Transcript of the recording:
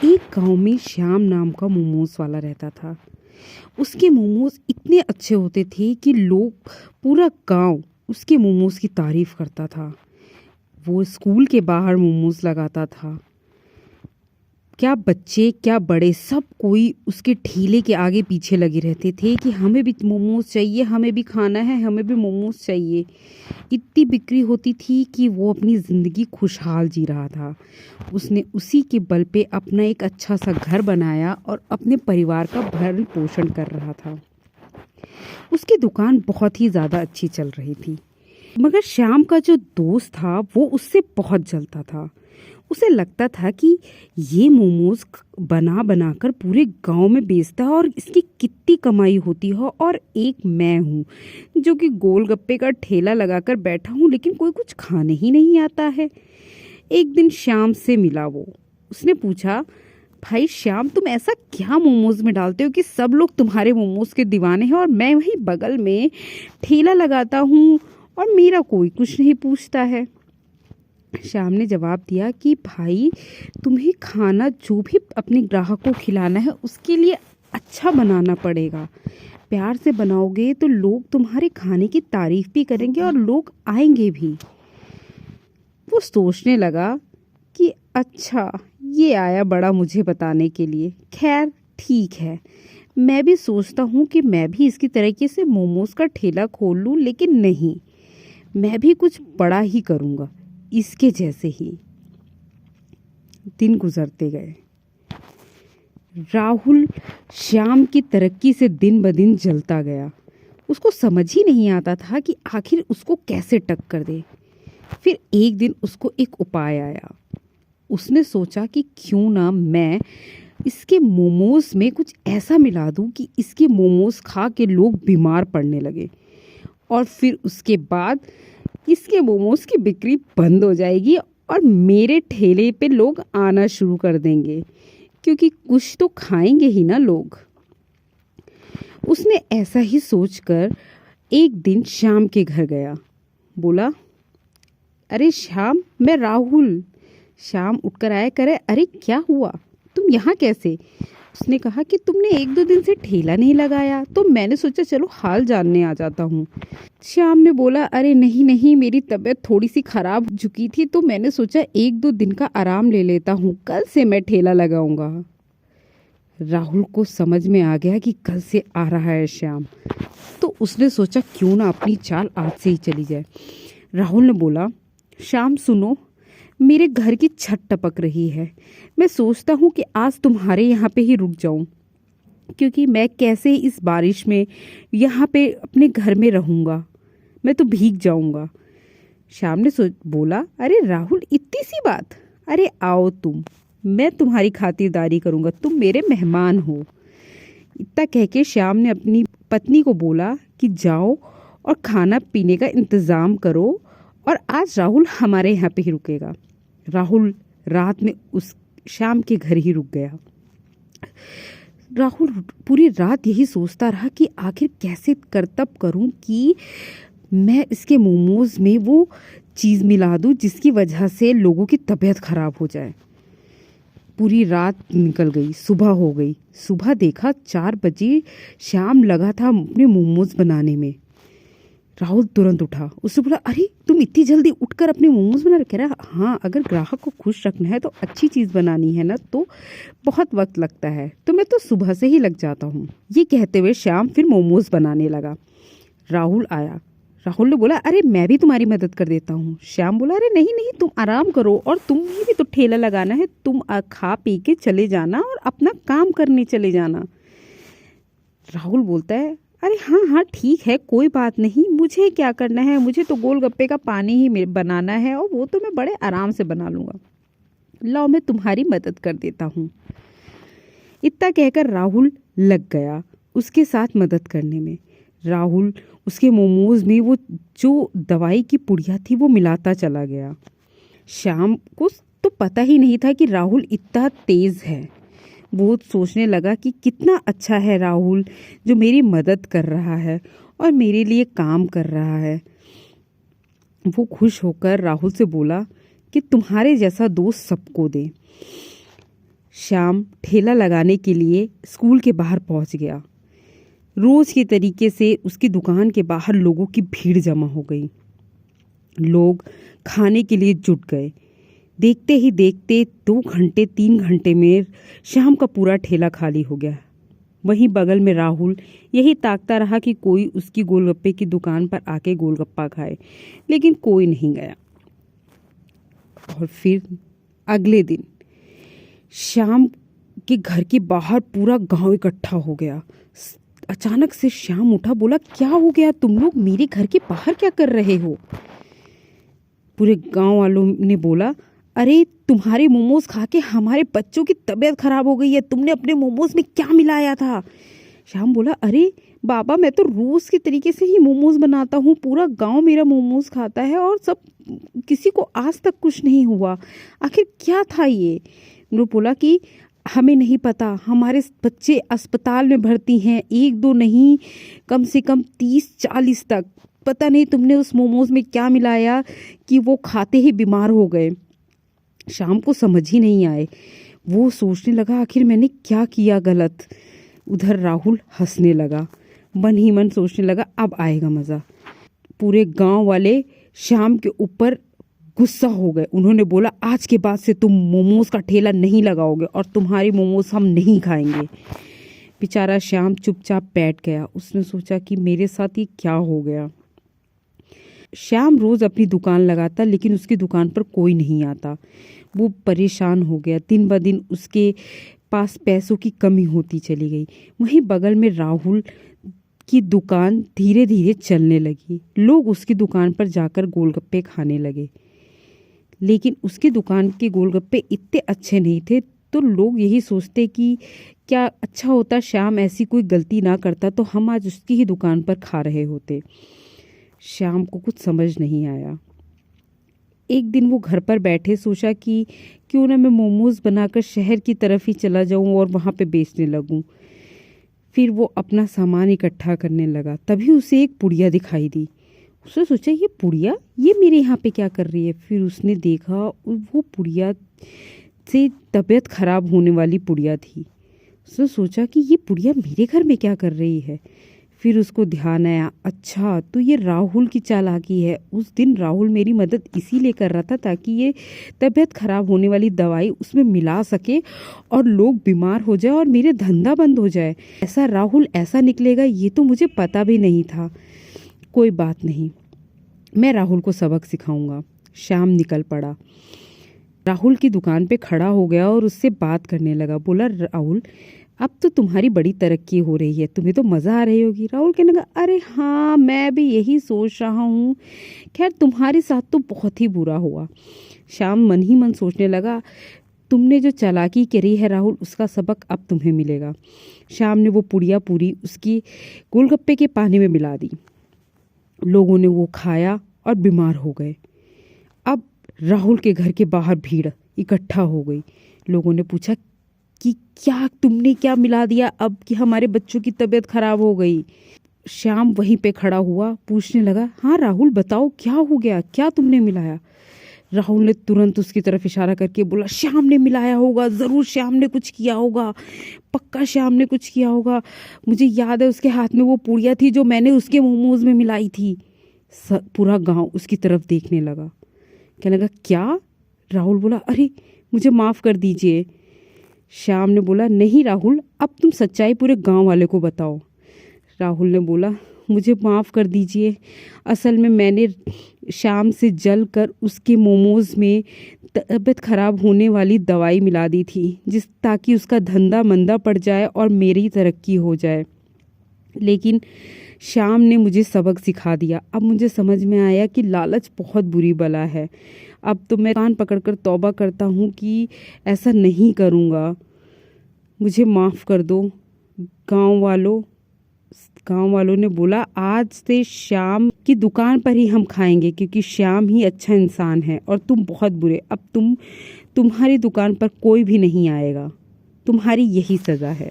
एक गांव में श्याम नाम का मोमोज वाला रहता था। उसके मोमोज इतने अच्छे होते थे कि लोग पूरा गांव उसके मोमोज की तारीफ करता था। वो स्कूल के बाहर मोमोज लगाता था। क्या बच्चे क्या बड़े सब कोई उसके ठेले के आगे पीछे लगे रहते थे कि हमें भी मोमोज चाहिए, हमें भी खाना है, हमें भी मोमोज चाहिए। इतनी बिक्री होती थी कि वो अपनी ज़िंदगी खुशहाल जी रहा था। उसने उसी के बल पे अपना एक अच्छा सा घर बनाया और अपने परिवार का भरण पोषण कर रहा था। उसकी दुकान बहुत ही ज़्यादा अच्छी चल रही थी, मगर श्याम का जो दोस्त था वो उससे बहुत जलता था। उसे लगता था कि ये मोमोज बना बना कर पूरे गांव में बेचता है और इसकी कितनी कमाई होती हो, और एक मैं हूँ जो कि गोलगप्पे का ठेला लगाकर बैठा हूँ, लेकिन कोई कुछ खाने ही नहीं आता है। एक दिन श्याम से मिला वो। उसने पूछा, भाई श्याम, तुम ऐसा क्या मोमोज में डालते हो कि सब लोग तुम्हारे मोमोज के दीवाने हैं और मैं वहीं बगल में ठेला लगाता हूँ और मेरा कोई कुछ नहीं पूछता है। श्याम ने जवाब दिया कि भाई, तुम्हें खाना जो भी अपने ग्राहक को खिलाना है उसके लिए अच्छा बनाना पड़ेगा। प्यार से बनाओगे तो लोग तुम्हारे खाने की तारीफ भी करेंगे और लोग आएंगे भी। वो सोचने लगा कि अच्छा, ये आया बड़ा मुझे बताने के लिए। खैर ठीक है, मैं भी सोचता हूँ कि मैं भी इसकी तरीके से मोमोज का ठेला खोल लूँ, लेकिन नहीं, मैं भी कुछ बड़ा ही करूँगा, इसके जैसे ही। दिन गुजरते गए। राहुल श्याम की तरक्की से दिन ब दिन जलता गया। उसको समझ ही नहीं आता था कि आखिर उसको कैसे टक्कर दे। फिर एक दिन उसको एक उपाय आया। उसने सोचा कि क्यों ना मैं इसके मोमोज में कुछ ऐसा मिला दूं कि इसके मोमोज खा के लोग बीमार पड़ने लगे, और फिर उसके बाद इसके मोमोज की बिक्री बंद हो जाएगी और मेरे ठेले पे लोग आना शुरू कर देंगे, क्योंकि कुछ तो खाएंगे ही ना लोग। उसने ऐसा ही सोचकर एक दिन श्याम के घर गया। बोला, अरे श्याम, मैं राहुल। श्याम उठकर आया, करे, अरे क्या हुआ, तुम यहाँ कैसे? उसने कहा कि तुमने एक दो दिन से ठेला नहीं लगाया, तो मैंने सोचा चलो हाल जानने आ जाता हूँ। श्याम ने बोला, अरे नहीं नहीं, मेरी तबीयत थोड़ी सी खराब हो चुकी थी, तो मैंने सोचा एक दो दिन का आराम ले लेता हूँ, कल से मैं ठेला लगाऊंगा। राहुल को समझ में आ गया कि कल से आ रहा है श्याम, तो उसने सोचा क्यों ना अपनी चाल आज से ही चली जाए। राहुल ने बोला, श्याम सुनो, मेरे घर की छत टपक रही है। मैं सोचता हूँ कि आज तुम्हारे यहाँ पे ही रुक जाऊँ, क्योंकि मैं कैसे इस बारिश में यहाँ पे अपने घर में रहूँगा, मैं तो भीग जाऊँगा। श्याम ने बोला, अरे राहुल, इतनी सी बात, अरे आओ तुम, मैं तुम्हारी खातिरदारी करूँगा, तुम मेरे मेहमान हो। इतना कह के श्याम ने अपनी पत्नी को बोला कि जाओ और खाना पीने का इंतज़ाम करो, और आज राहुल हमारे यहाँ पे ही रुकेगा। राहुल रात में उस श्याम के घर ही रुक गया। राहुल पूरी रात यही सोचता रहा कि आखिर कैसे करतब करूं कि मैं इसके मोमोज में वो चीज़ मिला दूं जिसकी वजह से लोगों की तबीयत खराब हो जाए। पूरी रात निकल गई, सुबह हो गई। सुबह देखा 4 बजे श्याम लगा था अपने मोमोज बनाने में। राहुल तुरंत उठा। उससे बोला, अरे तुम इतनी जल्दी उठकर अपने मोमोज बना रहे? कह रहा, हाँ, अगर ग्राहक को खुश रखना है तो अच्छी चीज़ बनानी है ना, तो बहुत वक्त लगता है, तो मैं तो सुबह से ही लग जाता हूँ। ये कहते हुए श्याम फिर मोमोज बनाने लगा। राहुल आया। राहुल ने बोला, अरे मैं भी तुम्हारी मदद कर देता हूँ। श्याम बोला, अरे नहीं नहीं, तुम आराम करो, और तुम्हें भी तो ठेला लगाना है, तुम खा पी के चले जाना और अपना काम करने चले जाना। राहुल बोलता है, अरे हाँ हाँ ठीक है, कोई बात नहीं, मुझे क्या करना है, मुझे तो गोलगप्पे का पानी ही बनाना है, और वो तो मैं बड़े आराम से बना लूँगा। लाओ, मैं तुम्हारी मदद कर देता हूँ। इतना कहकर राहुल लग गया उसके साथ मदद करने में। राहुल उसके मोमोज में वो जो दवाई की पुड़िया थी वो मिलाता चला गया। शाम को तो पता ही नहीं था कि राहुल इतना तेज़ है। वो सोचने लगा कि कितना अच्छा है राहुल, जो मेरी मदद कर रहा है और मेरे लिए काम कर रहा है। वो खुश होकर राहुल से बोला कि तुम्हारे जैसा दोस्त सबको दे। श्याम ठेला लगाने के लिए स्कूल के बाहर पहुंच गया। रोज के तरीके से उसकी दुकान के बाहर लोगों की भीड़ जमा हो गई। लोग खाने के लिए जुट गए। देखते ही देखते 2 घंटे 3 घंटे में श्याम का पूरा ठेला खाली हो गया। वहीं बगल में राहुल यही ताकता रहा कि कोई उसकी गोलगप्पे की दुकान पर आके गोलगप्पा खाए, लेकिन कोई नहीं गया। और फिर अगले दिन श्याम के घर के बाहर पूरा गांव इकट्ठा हो गया। अचानक से श्याम उठा, बोला क्या हो गया, तुम लोग मेरे घर के बाहर क्या कर रहे हो? पूरे गांव वालों ने बोला, अरे तुम्हारे मोमोज खा के हमारे बच्चों की तबीयत खराब हो गई है, तुमने अपने मोमोज में क्या मिलाया था? श्याम बोला, अरे बाबा मैं तो रोज के तरीके से ही मोमोज बनाता हूँ, पूरा गांव मेरा मोमोज खाता है और सब किसी को आज तक कुछ नहीं हुआ, आखिर क्या था ये? उन्होंने बोला कि हमें नहीं पता, हमारे बच्चे अस्पताल में भर्ती हैं, 1-2 नहीं कम से कम 30-40 तक। पता नहीं तुमने उस मोमोज में क्या मिलाया कि वो खाते ही बीमार हो गए। शाम को समझ ही नहीं आए। वो सोचने लगा आखिर मैंने क्या किया गलत। उधर राहुल हंसने लगा, मन ही मन सोचने लगा अब आएगा मज़ा। पूरे गांव वाले श्याम के ऊपर गुस्सा हो गए। उन्होंने बोला, आज के बाद से तुम मोमोज का ठेला नहीं लगाओगे और तुम्हारे मोमोज हम नहीं खाएंगे। बेचारा श्याम चुपचाप बैठ गया। उसने सोचा कि मेरे साथ ये क्या हो गया। श्याम रोज अपनी दुकान लगाता, लेकिन उसकी दुकान पर कोई नहीं आता। वो परेशान हो गया। दिन ब दिन उसके पास पैसों की कमी होती चली गई। वहीं बगल में राहुल की दुकान धीरे धीरे चलने लगी। लोग उसकी दुकान पर जाकर गोलगप्पे खाने लगे, लेकिन उसकी दुकान के गोलगप्पे इतने अच्छे नहीं थे। तो लोग यही सोचते कि क्या अच्छा होता श्याम ऐसी कोई गलती ना करता तो हम आज उसकी ही दुकान पर खा रहे होते। श्याम को कुछ समझ नहीं आया। एक दिन वो घर पर बैठे सोचा कि क्यों ना मैं मोमोज बनाकर शहर की तरफ ही चला जाऊं और वहाँ पे बेचने लगूं। फिर वो अपना सामान इकट्ठा करने लगा। तभी उसे एक पुड़िया दिखाई दी। उसने सोचा ये पुड़िया ये मेरे यहाँ पे क्या कर रही है। फिर उसने देखा वो पुड़िया से तबीयत खराब होने वाली पुड़िया थी। उसने सोचा कि ये पुड़िया मेरे घर में क्या कर रही है। फिर उसको ध्यान आया, अच्छा तो ये राहुल की चालाकी है। उस दिन राहुल मेरी मदद इसीलिए कर रहा था ताकि ये तबीयत खराब होने वाली दवाई उसमें मिला सके और लोग बीमार हो जाए और मेरे धंधा बंद हो जाए। ऐसा राहुल ऐसा निकलेगा ये तो मुझे पता भी नहीं था। कोई बात नहीं, मैं राहुल को सबक सिखाऊंगा। श्याम निकल पड़ा। राहुल की दुकान पे खड़ा हो गया और उससे बात करने लगा। बोला, राहुल अब तो तुम्हारी बड़ी तरक्की हो रही है, तुम्हें तो मज़ा आ रही होगी। राहुल कहने लगा, अरे हाँ मैं भी यही सोच रहा हूँ, खैर तुम्हारे साथ तो बहुत ही बुरा हुआ। श्याम मन ही मन सोचने लगा, तुमने जो चालाकी करी है राहुल उसका सबक अब तुम्हें मिलेगा। श्याम ने वो पुड़िया पूरी उसकी गोलगप्पे के पानी में मिला दी। लोगों ने वो खाया और बीमार हो गए। अब राहुल के घर के बाहर भीड़ इकट्ठा हो गई। लोगों ने पूछा कि क्या तुमने क्या मिला दिया अब कि हमारे बच्चों की तबीयत खराब हो गई। श्याम वहीं पे खड़ा हुआ, पूछने लगा, हाँ राहुल बताओ क्या हो गया, क्या तुमने मिलाया? राहुल ने तुरंत उसकी तरफ इशारा करके बोला, श्याम ने मिलाया होगा, ज़रूर श्याम ने कुछ किया होगा, पक्का श्याम ने कुछ किया होगा। मुझे याद है उसके हाथ में वो पुड़िया थी जो मैंने उसके मोमोज में मिलाई थी। पूरा गांव उसकी तरफ देखने लगा। कहने लगा, क्या? राहुल बोला, अरे मुझे माफ़ कर दीजिए। श्याम ने बोला, नहीं राहुल अब तुम सच्चाई पूरे गांव वाले को बताओ। राहुल ने बोला, मुझे माफ़ कर दीजिए, असल में मैंने श्याम से जल कर उसके मोमोज़ में तबीयत ख़राब होने वाली दवाई मिला दी थी ताकि उसका धंधा मंदा पड़ जाए और मेरी तरक्की हो जाए। लेकिन श्याम ने मुझे सबक सिखा दिया। अब मुझे समझ में आया कि लालच बहुत बुरी बला है। अब तो मैं कान पकड़कर तौबा करता हूँ कि ऐसा नहीं करूँगा, मुझे माफ़ कर दो। गांव वालों ने बोला, आज से श्याम की दुकान पर ही हम खाएंगे क्योंकि श्याम ही अच्छा इंसान है और तुम बहुत बुरे। अब तुम्हारी दुकान पर कोई भी नहीं आएगा, तुम्हारी यही सज़ा है।